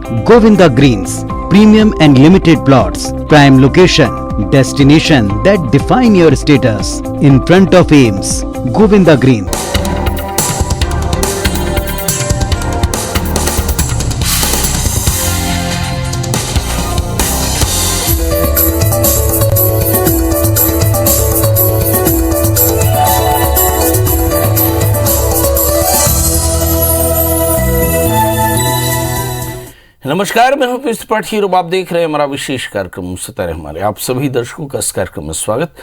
Govinda Greens, premium and limited plots, prime location, destination that define your status. In front of Ames, Govinda Greens. नमस्कार, मैं हूं पीयूष त्रिपाठी और आप देख रहे हैं हमारा विशेष कार्यक्रम सितारे हमारे। आप सभी दर्शकों का इस कार्यक्रम में स्वागत।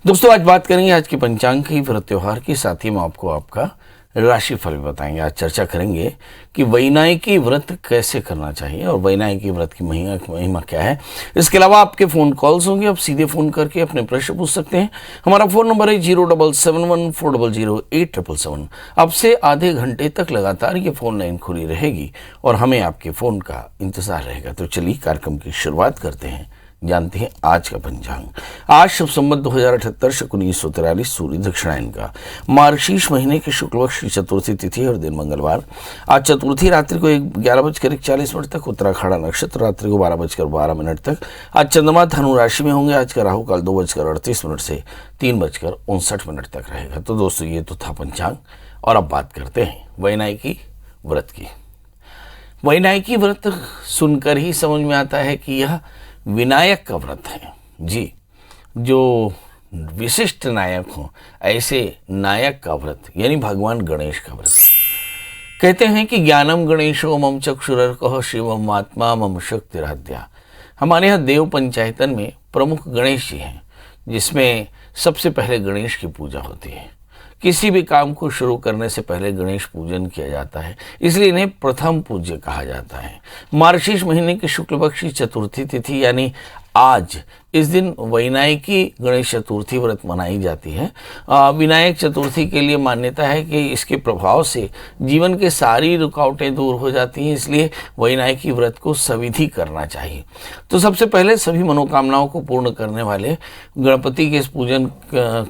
दोस्तों, आज बात करेंगे आज के पंचांग की, व्रत त्योहार की, साथ ही में आपको आपका राशिफल भी बताएंगे। आज चर्चा करेंगे कि वैनायकी व्रत कैसे करना चाहिए और वैनायकी व्रत की महिमा क्या है। इसके अलावा आपके फ़ोन कॉल्स होंगे, आप सीधे फ़ोन करके अपने प्रश्न पूछ सकते हैं। हमारा फ़ोन नंबर है 07714008777। अब से आधे घंटे तक लगातार ये फ़ोन लाइन खुली रहेगी और हमें आपके फ़ोन का इंतज़ार रहेगा। तो चलिए कार्यक्रम की शुरुआत करते हैं, जानते हैं आज का पंचांग। आज शुभ संवत 2078 शक 1943 सूर्य दक्षिणायन का मार्गशीर्ष महीने की शुक्ल पक्ष की चतुर्थी तिथि और दिन मंगलवार। आज चतुर्थी रात्रि को 11:41 तक, उत्तराखड़ा नक्षत्र रात्रि को 12:12 तक। आज चंद्रमा धनु राशि में होंगे। आज का राहु काल 2:38 से 3:59 तक रहेगा। तो दोस्तों, ये तो था पंचांग और अब बात करते हैं वैनायकी व्रत की। वैनायकी व्रत सुनकर ही समझ में आता है कि यह विनायक का व्रत है। जी, जो विशिष्ट नायक हो ऐसे नायक का व्रत यानी भगवान गणेश का व्रत है। कहते हैं कि ज्ञानम गणेशो मम चक्षुरर्कः शिवम आत्मा मम शक्तिराध्या। हमारे यहाँ देव पंचायतन में प्रमुख गणेश जी हैं, जिसमें सबसे पहले गणेश की पूजा होती है। किसी भी काम को शुरू करने से पहले गणेश पूजन किया जाता है, इसलिए इन्हें प्रथम पूज्य कहा जाता है। मार्गशीर्ष महीने की शुक्ल पक्ष की चतुर्थी तिथि यानी आज, इस दिन वैनायकी गणेश चतुर्थी व्रत मनाई जाती है। विनायक चतुर्थी के लिए मान्यता है कि इसके प्रभाव से जीवन के सारी रुकावटें दूर हो जाती हैं, इसलिए वैनायकी व्रत को सविधि करना चाहिए। तो सबसे पहले सभी मनोकामनाओं को पूर्ण करने वाले गणपति के पूजन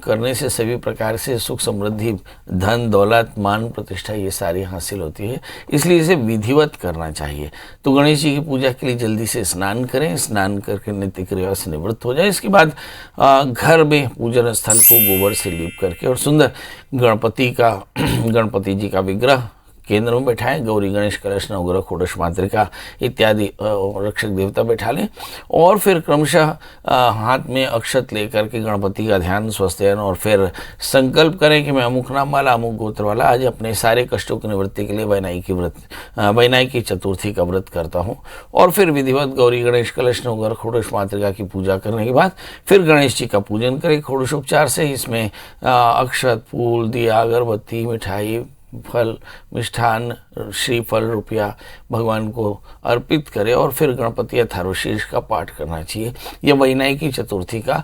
करने से सभी प्रकार से सुख समृद्धि, धन दौलत, मान प्रतिष्ठा ये सारी हासिल होती है, इसलिए इसे विधिवत करना चाहिए। तो गणेश जी की पूजा के लिए जल्दी से स्नान करें, स्नान करके नित्य क्रिया से निवृत्त हो जाए। इसके बाद घर में पूजन स्थल को गोबर से लीप करके और सुंदर गणपति जी का विग्रह केंद्र में बैठाएं। गौरी गणेश कलश नवग्रह षोडश मातृका इत्यादि रक्षक देवता बैठा लें और फिर क्रमशः हाथ में अक्षत लेकर के गणपति का ध्यान, स्वस्तियन और फिर संकल्प करें कि मैं अमुक नाम वाला, अमुक गोत्र वाला आज अपने सारे कष्टों की निवृत्ति के लिए वैनायकी चतुर्थी का व्रत करता हूँ। और फिर विधिवत गौरी गणेश कलश नवग्रह षोडश मातृका की पूजा करने के बाद फिर गणेश जी का पूजन करें षोडशोपचार से। इसमें अक्षत, फूल, दिया, अगरबत्ती, मिठाई, फल, मिष्ठान, श्रीफल, रुपया भगवान को अर्पित करें और फिर गणपति अथर्वशीर्ष का पाठ करना चाहिए या वैनायकी चतुर्थी का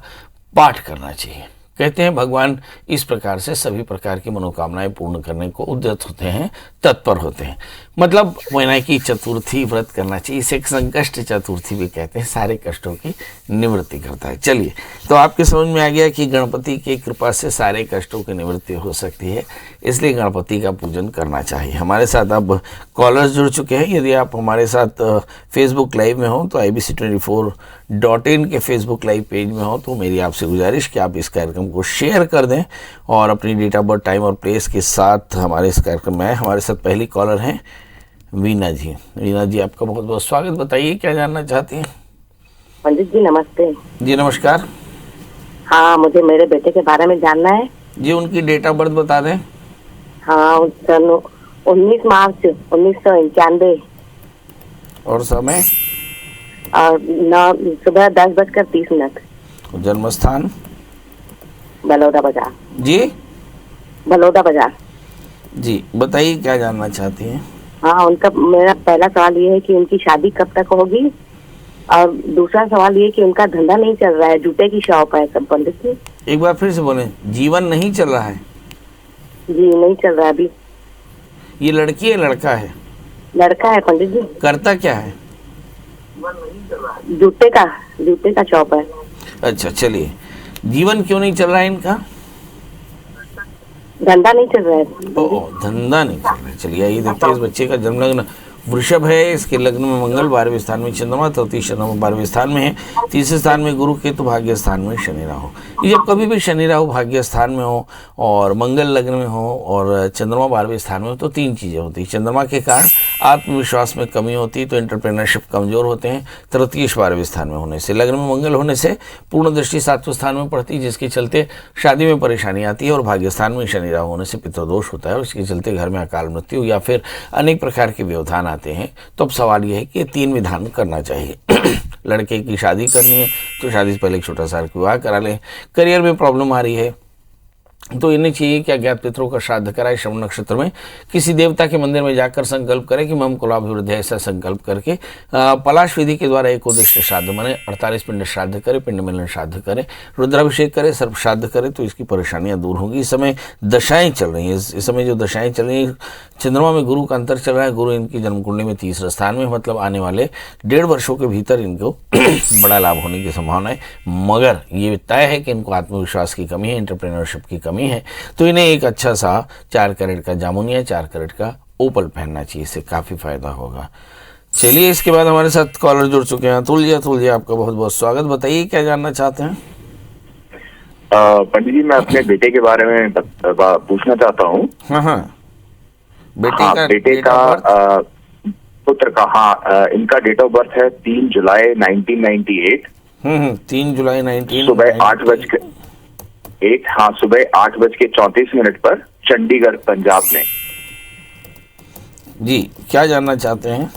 पाठ करना चाहिए। कहते हैं भगवान इस प्रकार से सभी प्रकार की मनोकामनाएं पूर्ण करने को उद्यत होते हैं, तत्पर होते हैं। मतलब वैनायकी चतुर्थी व्रत करना चाहिए। इसे एक संकष्ट चतुर्थी भी कहते हैं, सारे कष्टों की निवृत्ति करता है। चलिए, तो आपके समझ में आ गया कि गणपति की कृपा से सारे कष्टों की निवृत्ति हो सकती है, इसलिए गणपति का पूजन करना चाहिए। हमारे साथ अब कॉलर्स जुड़ चुके हैं। यदि आप हमारे साथ फेसबुक लाइव में हो तो IBC24.in के फेसबुक लाइव पेज में हो तो मेरी आपसे गुजारिश कि आप इस कार्यक्रम को शेयर कर दें और अपनी डेट ऑफ बर्थ, टाइम और प्लेस के साथ हमारे इस कार्यक्रम में आए। हमारे साथ पहली कॉलर हैं वीना जी। वीना जी, आपका बहुत बहुत स्वागत। बताइए क्या जानना चाहती हैं? पंडित जी नमस्ते। जी नमस्कार। हाँ, मुझे मेरे बेटे के बारे में जानना है। जी, उनकी डेट ऑफ बर्थ बता दें। हाँ, 19 मार्च 1991 और समय और सुबह 10:30। जन्म स्थान बलौदा बाजार। जी, बलौदा बाजार। जी, बताइए क्या जानना चाहती हैं? हाँ, उनका मेरा पहला सवाल ये है कि उनकी शादी कब तक होगी और दूसरा सवाल ये कि उनका धंधा नहीं चल रहा है, जूते की शॉप है सब। पंडित जी एक बार फिर से बोले। जीवन नहीं चल रहा है? जी नहीं चल रहा है अभी। ये लड़की है लड़का है? लड़का है पंडित जी। करता क्या है? जूते का शॉप है। अच्छा, चलिए, जीवन क्यों नहीं चल रहा है इनका? धंधा नहीं चल रहा है। धंधा नहीं चल रहा है। चलिए, ये देखते हैं इस बच्चे का जन्म लग्न वृषभ है, इसके लग्न में मंगल, 12वें स्थान में चंद्रमा, तृतीय चंद्रमा 12वें स्थान में है, तीसरे स्थान में गुरु, केतु, भाग्य स्थान में शनि राहु। ये जब कभी भी शनि राहु भाग्य स्थान में हो और मंगल लग्न में हो और चंद्रमा 12वें स्थान में हो तो तीन चीज़ें होती हैं। चंद्रमा के कारण आत्मविश्वास में कमी होती है, तो एंटरप्रेन्योरशिप कमजोर होते हैं। तृतीय 12वें स्थान में होने से, लग्न में मंगल होने से पूर्ण दृष्टि 7वें स्थान में पड़ती है, जिसके चलते शादी में परेशानी आती है। और भाग्य स्थान में शनि राहु होने से पितृदोष होता है और इसके चलते घर में अकाल मृत्यु या फिर अनेक प्रकार के व्यवधान आते हैं। तो अब सवाल यह है कि 3 विधान करना चाहिए। लड़के की शादी करनी है तो शादी से पहले एक छोटा सा विवाह करा लें। करियर में प्रॉब्लम आ रही है तो इन्हें चाहिए कि अज्ञात पितरों का श्राद्ध कराए। श्रवण नक्षत्र में किसी देवता के मंदिर में जाकर संकल्प करें कि मम कुलाभिवृद्धि, ऐसा संकल्प करके पलाश विधि के द्वारा एकोदृष्ट श्राद्ध माने 48 पिंड श्राद्ध करें, पिंड मिलन श्राद्ध करें, रुद्राभिषेक करें, सर्प श्राद्ध करें तो इसकी परेशानियां दूर होंगी। इस समय दशाएं चल रही हैं, इस समय जो दशाएं चल रही हैं, चंद्रमा में गुरु का अंतर चल रहा है। गुरु इनकी जन्म कुंडली में तीसरे स्थान में, मतलब आने वाले 1.5 वर्षों के भीतर इनको बड़ा लाभ होने की संभावना है। मगर ये तय है कि इनको आत्मविश्वास की कमी है, एंटरप्रेन्योरशिप की कमी है, तो इन्हें एक अच्छा सा 4 कैरेट का जामुनिया, 4 कैरेट का ओपल पहनना चाहिए, इससे काफ़ी फायदा होगा। चलिए, इसके बाद हमारे साथ कॉलर जुड़ चुके हैं। अतुल जी आपका बहुत बहुत स्वागत। बताइए क्या जानना चाहते हैं? पंडित जी, मैं अपने बेटे के बारे में पूछना चाहता हूँ। हाँ, बेटे का पुत्र का, इनका डेट ऑफ बर्थ है 3 जुलाई 1998। 3 जुलाई 1998 सुबह 8:34 पर चंडीगढ़, पंजाब में। जी, क्या जानना चाहते हैं?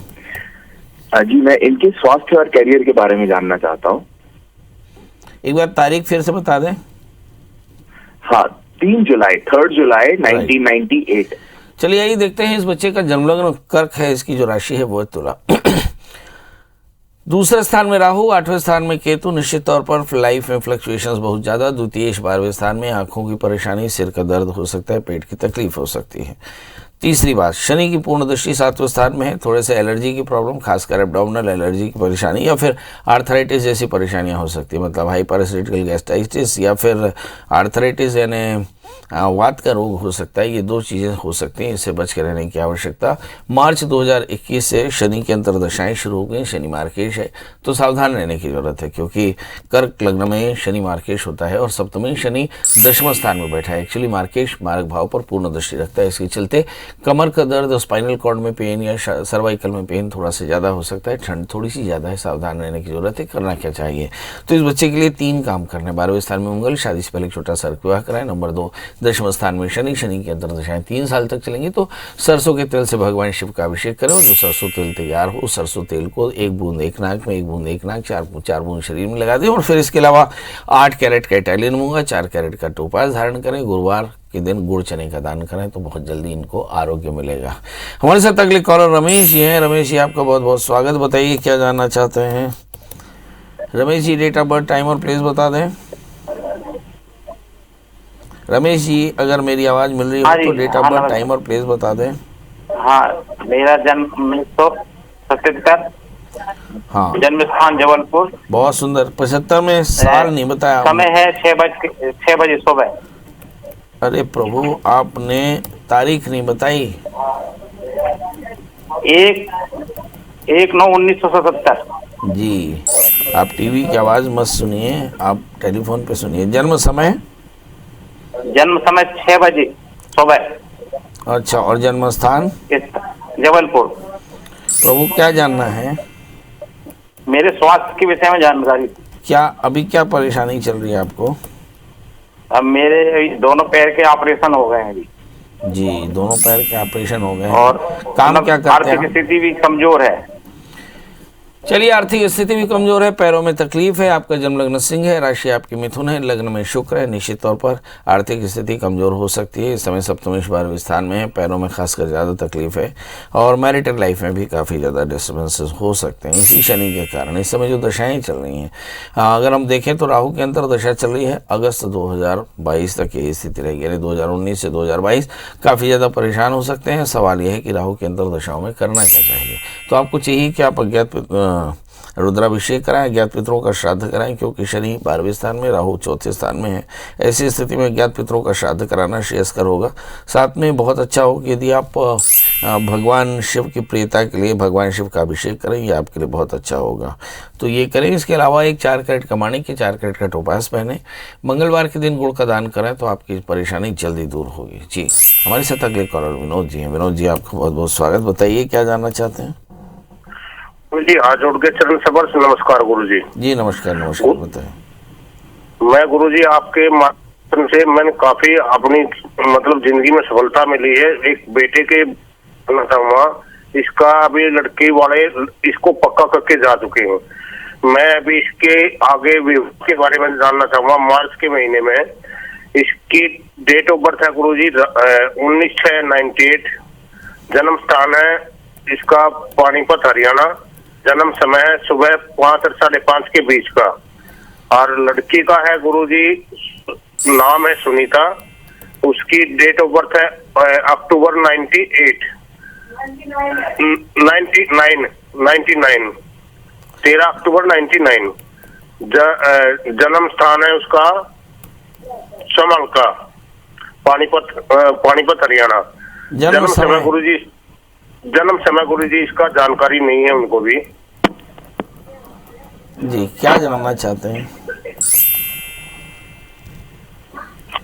जी, मैं इनके स्वास्थ्य और करियर के बारे में जानना चाहता हूँ। एक बार तारीख फिर से बता दें। हाँ, 3 जुलाई 1998। चलिए, आइए देखते हैं। इस बच्चे का जन्मलग्न कर्क है, इसकी जो राशि है वो है तुला। दूसरे स्थान में राहु, 8वें स्थान में केतु। निश्चित तौर पर लाइफ में फ्लक्चुएशंस बहुत ज़्यादा। द्वितीय 12वें स्थान में आंखों की परेशानी, सिर का दर्द हो सकता है, पेट की तकलीफ हो सकती है। तीसरी बात, शनि की पूर्ण दृष्टि 7वें स्थान में है। थोड़े से एलर्जी की प्रॉब्लम, खासकर एब्डोमिनल एलर्जी की परेशानी या फिर आर्थराइटिस जैसी परेशानियां हो सकती है, मतलब हाइपरएसिडिकल गैस्ट्राइटिस या फिर आर्थराइटिस यानी वात का रोग हो सकता है। ये 2 चीज़ें हो सकती हैं, इससे बच के रहने की आवश्यकता। मार्च 2021 से शनि की अंतर्दशाएं शुरू हो गई। शनि मार्केश है तो सावधान रहने की जरूरत है, क्योंकि कर्क लग्न में शनि मार्केश होता है और सप्तमी शनि 10वें स्थान में बैठा है। एक्चुअली मार्केश मार्ग भाव पर पूर्ण दृष्टि रखता है, इसके चलते कमर का दर्द, स्पाइनल कॉर्ड में पेन या सर्वाइकल में पेन थोड़ा सा ज़्यादा हो सकता है। ठंड थोड़ी सी ज़्यादा है, सावधान रहने की जरूरत है। करना क्या चाहिए? तो इस बच्चे के लिए 3 काम करने। 12वें स्थान में मंगल, शादी से पहले एक छोटा सा विवाह कराएं। नंबर 2, 10वें स्थान में शनि की अंतर्दशाएं 3 साल तक चलेंगी, तो सरसों के तेल से भगवान शिव का अभिषेक करें। और जो सरसों तेल तैयार हो, सरसों तेल को 1 बूंद 1 नाक में, 1 बूंद 1 नाक, 4 बूंद शरीर में लगा दें। और फिर इसके अलावा 8 कैरेट का इटालियन मूंगा, 4 कैरेट का टोपाज धारण करें। गुरुवार के दिन गुड़ चने का दान करें तो बहुत जल्दी इनको आरोग्य मिलेगा। हमारे साथ अगले कॉलर रमेश जी हैं। रमेश जी, आपका बहुत बहुत स्वागत। बताइए क्या जानना चाहते हैं? Ramesh ji, date of birth, time और प्लेस बता दें। रमेश जी, अगर मेरी आवाज मिल रही हो तो डेट ऑफ बर्थ, टाइम और प्लेस बता दें। हाँ, मेरा जन्म 1977। हाँ, जन्म स्थान जबलपुर। बहुत सुंदर। 75 में साल नहीं बताया। समय है 6 बजे सुबह। अरे प्रभु, आपने तारीख नहीं बताई। 1/9/1977। जी, आप टीवी की आवाज मत सुनिए, आप टेलीफोन पे सुनिए। जन्म समय? जन्म समय 6 बजे सुबह। अच्छा, और जन्म स्थान? जबलपुर। प्रभु, क्या जानना है? मेरे स्वास्थ्य के विषय में जानकारी। क्या अभी क्या परेशानी चल रही है आपको? अब मेरे दोनों पैर के ऑपरेशन हो गए हैं अभी। जी, दोनों पैर के ऑपरेशन हो गए। और काम क्या करते हैं? आर्थिक स्थिति भी कमजोर है। चलिए, आर्थिक स्थिति भी कमजोर है, पैरों में तकलीफ है। आपका जन्म लग्न सिंह है, राशि आपकी मिथुन है, लग्न में शुक्र है। निश्चित तौर पर आर्थिक स्थिति कमजोर हो सकती है। इस समय सप्तमी 12वें स्थान में है, पैरों में खासकर ज़्यादा तकलीफ है और मैरिटल लाइफ में भी काफ़ी ज़्यादा डिस्टर्बेंसेस हो सकते हैं इसी शनि के कारण। इस समय जो दशाएँ चल रही हैं, अगर हम देखें तो राहु की अंतर्दशा चल रही है। अगस्त 2022 तक यही स्थिति रहेगी, यानी 2019 से 2022 काफ़ी ज़्यादा परेशान हो सकते हैं। सवाल यह है कि राहु की अंतर्दशाओं में करना क्या चाहिए। तो आपको चाहिए कि आप अज्ञात रुद्राभिषेक कराएं, ज्ञात पितरों का श्राद्ध कराएं, क्योंकि शनि 12वें स्थान में, राहु चौथे स्थान में है। ऐसी स्थिति में ज्ञात पितरों का श्राद्ध कराना श्रेयस्कर होगा। साथ में बहुत अच्छा हो कि यदि आप भगवान शिव की प्रियता के लिए भगवान शिव का अभिषेक करें, ये आपके लिए बहुत अच्छा होगा, तो ये करें। इसके अलावा एक 4 कैरेट का माणिक, 4 कैरेट का टोपास पहने। मंगलवार के दिन गुड़ का दान करें तो आपकी परेशानी जल्दी दूर होगी। जी, हमारे साथ अगले कॉलर विनोद जी हैं। विनोद जी, आपका बहुत बहुत स्वागत। बताइए क्या जानना चाहते हैं? जी, हाथ जोड़ के चरण सबर से नमस्कार गुरुजी। जी नमस्कार। नमस्कार, बताएं। मैं गुरुजी आपके माध्यम से मैंने काफी अपनी मतलब जिंदगी में सफलता मिली है। एक बेटे के इसका अभी लड़की वाले इसको पक्का करके जा चुके हैं। मैं अभी इसके आगे विवाह के बारे में जानना चाहूंगा। मार्च के महीने में इसकी डेट ऑफ बर्थ है गुरुजी 19/6/98। जन्म स्थान है इसका पानीपत हरियाणा। जन्म समय है सुबह 5 और 5:30 के बीच का। और लड़की का है गुरुजी, नाम है सुनीता। उसकी डेट ऑफ बर्थ है अक्टूबर 99 13 अक्टूबर 99। जन्म स्थान है उसका समलका, पानीपत हरियाणा। जन्म समय गुरुजी इसका जानकारी नहीं है उनको भी। जी, क्या जानना चाहते हैं?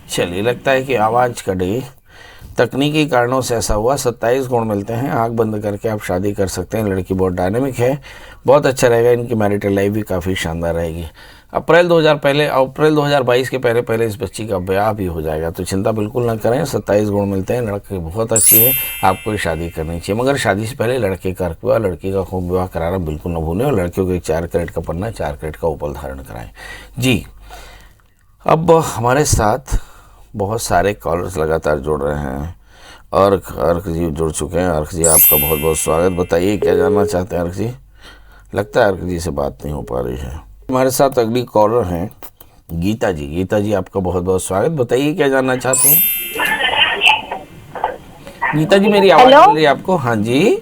चलिए, लगता है कि आवाज कटी। तकनीकी कारणों से ऐसा हुआ। 27 गुण मिलते हैं। आंख बंद करके आप शादी कर सकते हैं। लड़की बहुत डायनेमिक है, बहुत अच्छा रहेगा। इनकी मैरिटल लाइफ भी काफ़ी शानदार रहेगी। अप्रैल 2022 के पहले इस बच्ची का ब्याह भी हो जाएगा, तो चिंता बिल्कुल ना करें। 27 गुण मिलते हैं। लड़की बहुत अच्छी है, आपको शादी करनी चाहिए, मगर शादी से पहले लड़के का विवाह, लड़की का खूब विवाह कराना बिल्कुल न भूलें। और लड़कियों को 4 कैरेट का पन्ना, 4 कैरेट का उपल धारण कराएं। जी, अब हमारे साथ बहुत सारे कॉलर्स लगातार जुड़ रहे हैं। अर्क जी जुड़ चुके हैं। अर्क जी, आपका बहुत बहुत स्वागत। बताइए क्या जानना चाहते हैं अर्क जी? लगता है अर्क जी से बात नहीं हो पा रही है। हमारे साथ अगली कॉलर हैं गीता जी। गीता जी, आपका बहुत बहुत स्वागत। बताइए क्या जानना चाहते हैं? गीता जी, मेरी आवाज मिल रही है आपको? हाँ जी।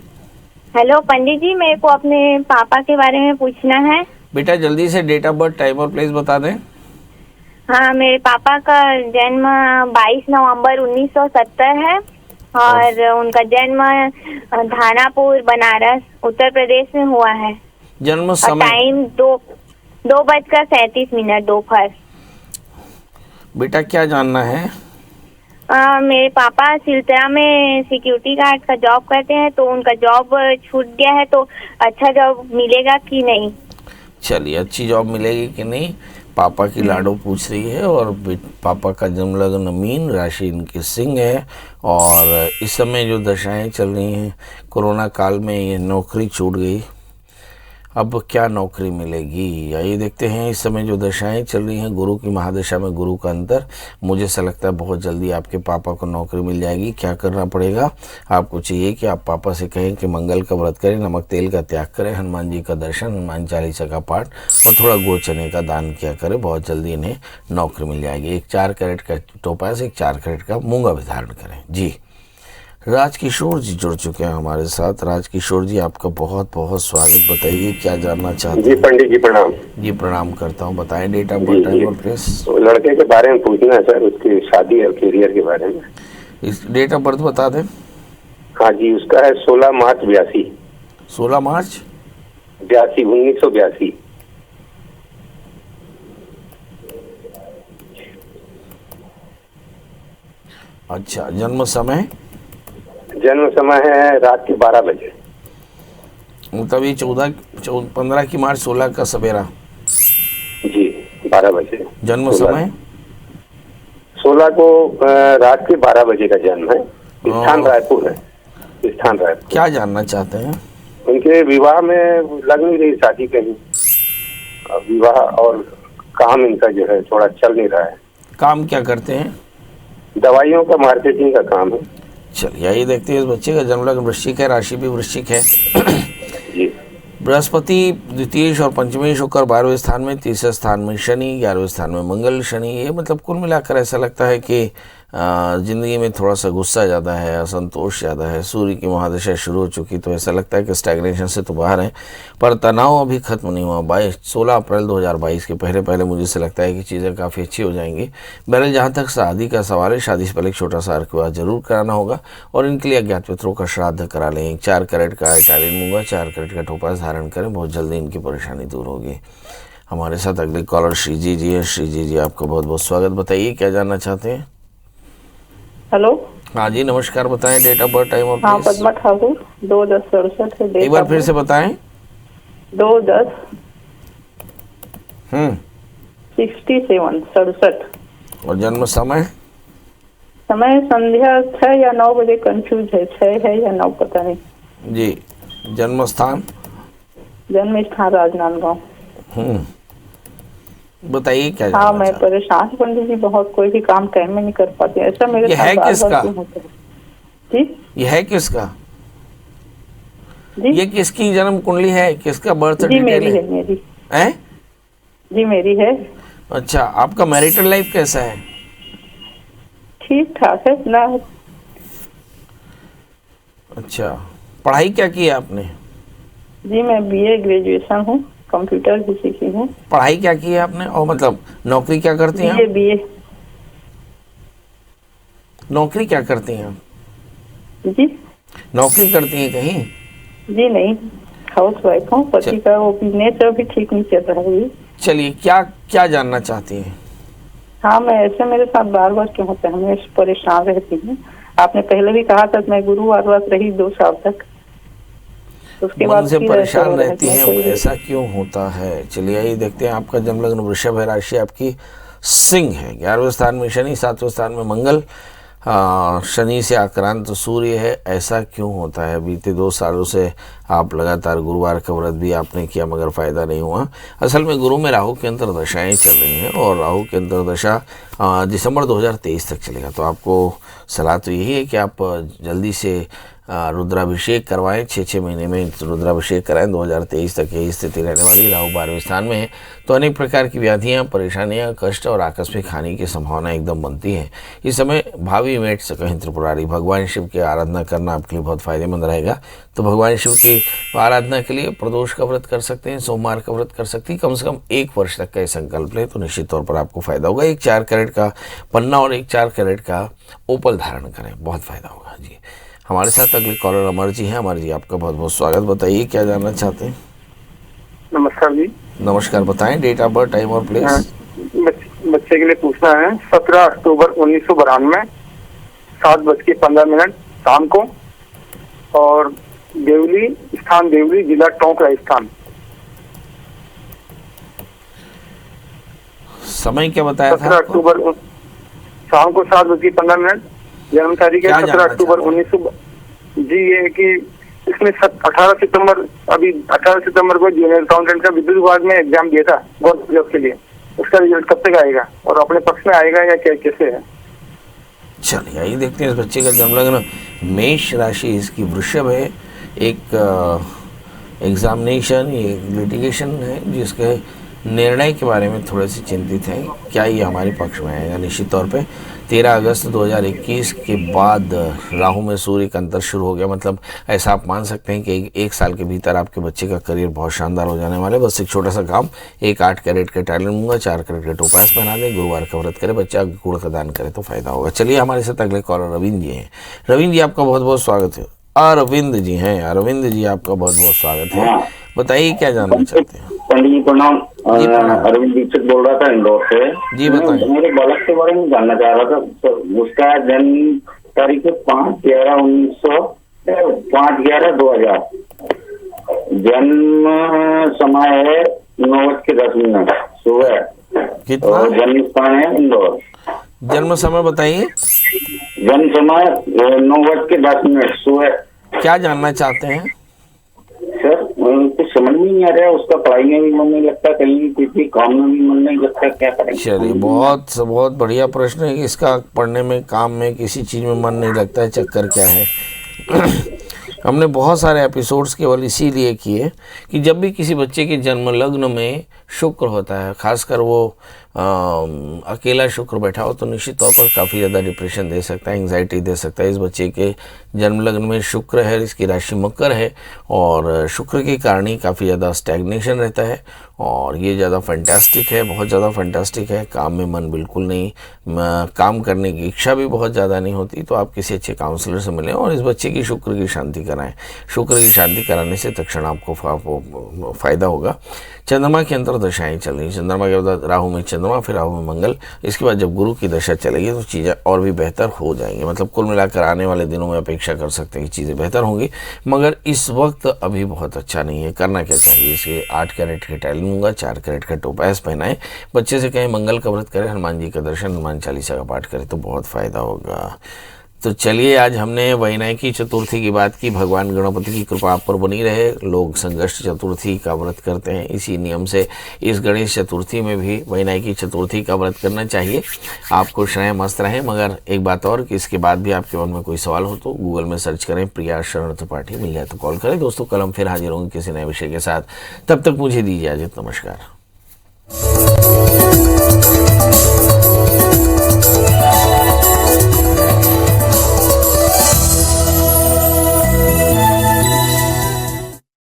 हेलो पंडित जी, मेरे को अपने पापा के बारे में पूछना है। बेटा जल्दी से डेट ऑफ बर्थ, टाइम और प्लेस बता दें। हाँ, मेरे पापा का जन्म 22 नवंबर 1970 है और उनका जन्म धानापुर, बनारस, उत्तर प्रदेश में हुआ है। जन्म समय? टाइम 2:37 दोपहर। बेटा क्या जानना है? मेरे पापा सिलचरा में सिक्योरिटी गार्ड का जॉब करते हैं, तो उनका जॉब छूट गया है, तो अच्छा जॉब मिलेगा कि नहीं? चलिए, अच्छी जॉब मिलेगी कि नहीं, पापा की लाडो पूछ रही है। और पापा का जन्म लग्न मीन, राशि इनकी सिंह है। और इस समय जो दशाएं चल रही हैं, कोरोना काल में ये नौकरी छूट गई। अब क्या नौकरी मिलेगी, आइए देखते हैं। इस समय जो दशाएं चल रही हैं, गुरु की महादशा में गुरु का अंतर, मुझे ऐसा लगता है बहुत जल्दी आपके पापा को नौकरी मिल जाएगी। क्या करना पड़ेगा आपको? चाहिए कि आप पापा से कहें कि मंगल का व्रत करें, नमक तेल का त्याग करें, हनुमान जी का दर्शन, हनुमान चालीसा का पाठ और थोड़ा गुड़ चने का दान किया करें। बहुत जल्दी इन्हें नौकरी मिल जाएगी। एक 4 कैरेट का टोपास, एक 4 कैरेट का मूंगा भी धारण करें। जी, राजकिशोर जी जुड़ चुके हैं हमारे साथ। राजकिशोर जी, आपका बहुत बहुत स्वागत। बताइए क्या जानना चाहते हैं? जी पंडित जी प्रणाम। जी प्रणाम करता हूँ। बताएं डेट ऑफ बर्थ, टाइम और प्लेस। लड़के के बारे में पूछना है सर, उसकी शादी और करियर के बारे में। इस डेट ऑफ बर्थ बता दें। हाँ जी, उसका है 16 मार्च 82। 16 मार्च 1982। अच्छा, जन्म समय? जन्म समय है रात के 12 बजे। मतलब ये 15 की मार्च 16 का सवेरा। जी, 12 बजे। जन्म समय? 16 को रात के 12 बजे का जन्म है। स्थान रायपुर है। स्थान रायपुर। क्या जानना चाहते हैं? उनके विवाह में लग नहीं रही शादी कहीं। विवाह और काम इनका जो है थोड़ा चल नहीं रहा है। काम क्या करते हैं? दवाइयों का मार्केटिंग का काम है। चलिए, आइए देखते हैं। इस बच्चे का जन्म लग्न वृश्चिक है, राशि भी वृश्चिक है। बृहस्पति द्वितीय और पंचमेश होकर 12वें स्थान में, तीसरे स्थान में शनि, 11वें स्थान में मंगल। शनि, ये मतलब कुल मिलाकर ऐसा लगता है कि ज़िंदगी में थोड़ा सा गुस्सा ज़्यादा है, असंतोष ज़्यादा है, सूर्य की महादशा शुरू हो चुकी, तो ऐसा लगता है कि स्टैग्नेशन से तो बाहर है, पर तनाव अभी ख़त्म नहीं हुआ। 16 अप्रैल 2022 के पहले मुझे से लगता है कि चीज़ें काफ़ी अच्छी हो जाएंगी। बहरहाल जहाँ तक शादी का सवाल है, शादी से पहले एक छोटा सा अर्घ जरूर कराना होगा, और इनके लिए अज्ञात पितरों का श्राद्ध करा लें। 4 कैरेट का इटालियन मूंगा, 4 कैरेट का टोपाज धारण करें, बहुत जल्दी इनकी परेशानी दूर होगी। हमारे साथ अगले कॉलर श्रीजी जी है। श्रीजी जी, आपका बहुत बहुत स्वागत। बताइए क्या जानना चाहते हैं? हेलो। हाँ जी, नमस्कार। बताएं डेट ऑफ बर्थ, टाइम और हाँ, प्लेस। पद्मा ठाकुर, 2/10/67 है। एक बार फिर से बताएं। 2/10 67 67। और जन्म समय? समय संध्या 6 या 9 बजे, कंफ्यूज है, 6 है या 9 पता नहीं जी। जन्म स्थान? जन्म स्थान राजनांदगांव। बताइए क्या हाँ, जानना मैं चाहते हैं? परेशान हूँ पंडित जी, बहुत कोई भी काम टाइम में नहीं कर पाती, ऐसा मेरे ये साथ है बार-बार किसका? क्यों होता है? जी ये है किसका? जी ये किसकी जन्म कुंडली है? किसका बर्थ जी डिटेल मेरी है? है, मेरी हैं? जी मेरी है। अच्छा, आपका मैरिटल लाइफ कैसा है? ठीक ठाक है ना। अच्छा, पढ़ाई क्या की है आपने? जी मैं BA ग्रेजुएशन हूँ, कंप्यूटर भी सीखी हूँ। पढ़ाई क्या की है आपने, और मतलब नौकरी क्या करती हैं? BA नौकरी क्या करती हैं आप? जी नौकरी करती हैं कहीं? जी नहीं, हाउस वाइफ हूँ। पति का वो बिजनेस अभी ठीक नहीं चल रहा है। चलिए, क्या क्या जानना चाहती हैं? हाँ, मैं ऐसे मेरे साथ बार बार क्यों होता है, हमें परेशान रहती हूँ। आपने पहले भी कहा था, मैं गुरुवार व्रत रही 2 साल तक, उसके बाद मन से फिर परेशान ऐसा रहती हैं, कोई- ऐसा क्यों होता है? चलिए आइए देखते हैं। आपका जन्म लग्न वृषभ है, राशि आपकी सिंह है, 11वें स्थान में शनि, 7वें स्थान में मंगल, शनि से आक्रांत सूर्य है। ऐसा क्यों होता है? बीते 2 सालों से आप लगातार गुरुवार का व्रत भी आपने किया, मगर फ़ायदा नहीं हुआ। असल में गुरु में राहु की अंतर्दशाएँ चल रही हैं, और राहु की अंतर्दशा दिसंबर 2023 तक चलेगा। तो आपको सलाह तो यही है कि आप जल्दी से रुद्राभिषेक करवाएं, 6 महीने में रुद्राभिषेक कराएं। 2023 तक यही स्थिति रहने वाली। राहु 12वें स्थान में है, तो अनेक प्रकार की व्याधियां, परेशानियां, कष्ट और आकस्मिक हानि की संभावना एकदम बनती है। इस समय भावी इवेंट से कहीं त्रिपुरारी भगवान शिव की आराधना करना आपके लिए बहुत फायदेमंद रहेगा। तो भगवान शिव की आराधना के लिए प्रदोष का व्रत कर सकते हैं, सोमवार का व्रत कर सकती है। कम से कम 1 वर्ष तक का ये संकल्प लें तो निश्चित तौर पर आपको फायदा होगा। एक 4 कैरेट का पन्ना और एक 4 कैरेट का ओपल धारण करें, बहुत फायदा होगा जी। हमारे साथ अगले कॉलर अमर जी हैं। अमर जी, आपका बहुत बहुत स्वागत। बताइए क्या जानना चाहते हैं? नमस्कार जी। नमस्कार। बताएं डेट ऑफ बर्थ, टाइम और प्लेस। बच्चे के लिए पूछना है। 17 अक्टूबर 1992, 7:15 शाम को, और देवली, स्थान देवली, जिला टोंक, राजस्थान। समय क्या बताया था? 17 अक्टूबर शाम को 7:15। जन्म तारीख है 17 अक्टूबर 1900। जी ये है कि इसमें 18 सितंबर को जूनियर अकाउंटेंट का विद्युत विभाग में एग्जाम दिया था गवर्नमेंट जॉब के लिए। उसका रिजल्ट कब तक आएगा और अपने पक्ष में आएगा या क्या, कैसे है? चलिए आइए देखते हैं इस बच्चे का जन्म लग्न मेष राशि, इसकी वृषभ है। एक एग्जामिनेशन, ये लिटिगेशन है जिसके निर्णय के बारे में थोड़े से चिंतित हैं। क्या ये हमारे पक्ष में आएगा? निश्चित तौर पे 13 अगस्त 2021 के बाद राहु में सूर्य का अंतर शुरू हो गया। मतलब ऐसा आप मान सकते हैं कि 1 साल के भीतर आपके बच्चे का करियर बहुत शानदार हो जाने वाला है। बस एक छोटा सा काम, एक 8 कैरेट का टाइलन मूंगा, 4 कैरेट का टोपास पहना दें, गुरुवार का व्रत करें, बच्चा गुड़ का दान करे तो फायदा होगा। चलिए हमारे साथ अगले कॉलर रविंद्र जी हैं। रविंद्र जी, आपका बहुत बहुत स्वागत है। अरविंद जी हैं। अरविंद जी, आपका बहुत बहुत स्वागत है। बताइए क्या जानना चाहते हैं? पंडित जी प्रणाम। अरविंद दीक्षित बोल रहा था इंदौर से। जी बताइए। मेरे बालक के बारे में जानना चाह रहा था। तो उसका जन्म तारीख है 5/11/2000। जन्म समय है 9:10 सुबह। कितना? और जन्म स्थान है इंदौर। जन्म समय बताइए। जन्म समय 9:10 सुबह। क्या जानना चाहते हैं? सर कुछ समझ में नहीं आ रहा है। उसका पढ़ाई में भी मन नहीं लगता, कहीं किसी काम में भी मन नहीं लगता, क्या करें? चलिए, बहुत बढ़िया प्रश्न है कि इसका पढ़ने में, काम में, किसी चीज़ में मन नहीं लगता है। चक्कर क्या है? हमने बहुत सारे एपिसोड्स केवल इसीलिए किए कि जब भी किसी बच्चे के जन्म लग्न में शुक्र होता है, खासकर वो अकेला शुक्र बैठा हो, तो निश्चित तौर पर काफ़ी ज़्यादा डिप्रेशन दे सकता है, एंग्जाइटी दे सकता है। इस बच्चे के जन्म लग्न में शुक्र है, इसकी राशि मकर है और शुक्र के कारण ही काफ़ी ज़्यादा स्टैग्नेशन रहता है और ये ज़्यादा फैंटास्टिक है, बहुत ज़्यादा फैंटास्टिक है। काम में मन बिल्कुल नहीं, काम करने की इच्छा भी बहुत ज़्यादा नहीं होती। तो आप किसी अच्छे काउंसलर से मिलें और इस बच्चे की शुक्र की शांति कराएं। शुक्र की शांति कराने से तत्क्षण आपको फ़ायदा होगा। चंद्रमा की अंतर्दशाएँ चल रही, चंद्रमा के बाद राहु में चंद्रमा, फिर राहु में मंगल, इसके बाद जब गुरु की दशा चलेगी तो चीज़ें और भी बेहतर हो जाएंगी। मतलब कुल मिलाकर आने वाले दिनों में अपेक्षा कर सकते हैं कि चीज़ें बेहतर होंगी, मगर इस वक्त अभी बहुत अच्छा नहीं है। करना क्या चाहिए? इसे 8 कैरेट के टाइल लूँगा, 4 कैरेट का टोपास पहनाएं, बच्चे से कहें मंगल का व्रत करें, हनुमान जी का दर्शन, हनुमान चालीसा का पाठ करें तो बहुत फ़ायदा होगा। तो चलिए, आज हमने वैनायकी चतुर्थी की बात की। भगवान गणपति की कृपा आप पर बनी रहे। लोग संकष्ट चतुर्थी का व्रत करते हैं, इसी नियम से इस गणेश चतुर्थी में भी वैनायकी चतुर्थी का व्रत करना चाहिए। आप खुश रहें, मस्त रहें। मगर एक बात और कि इसके बाद भी आपके मन में कोई सवाल हो तो गूगल में सर्च करें प्रिया शरण त्रिपाठी, मिल जाए तो कॉल करें। दोस्तों, कल हम फिर हाजिर होंगे किसी नए विषय के साथ। तब तक मुझे दीजिए इजाजत। नमस्कार।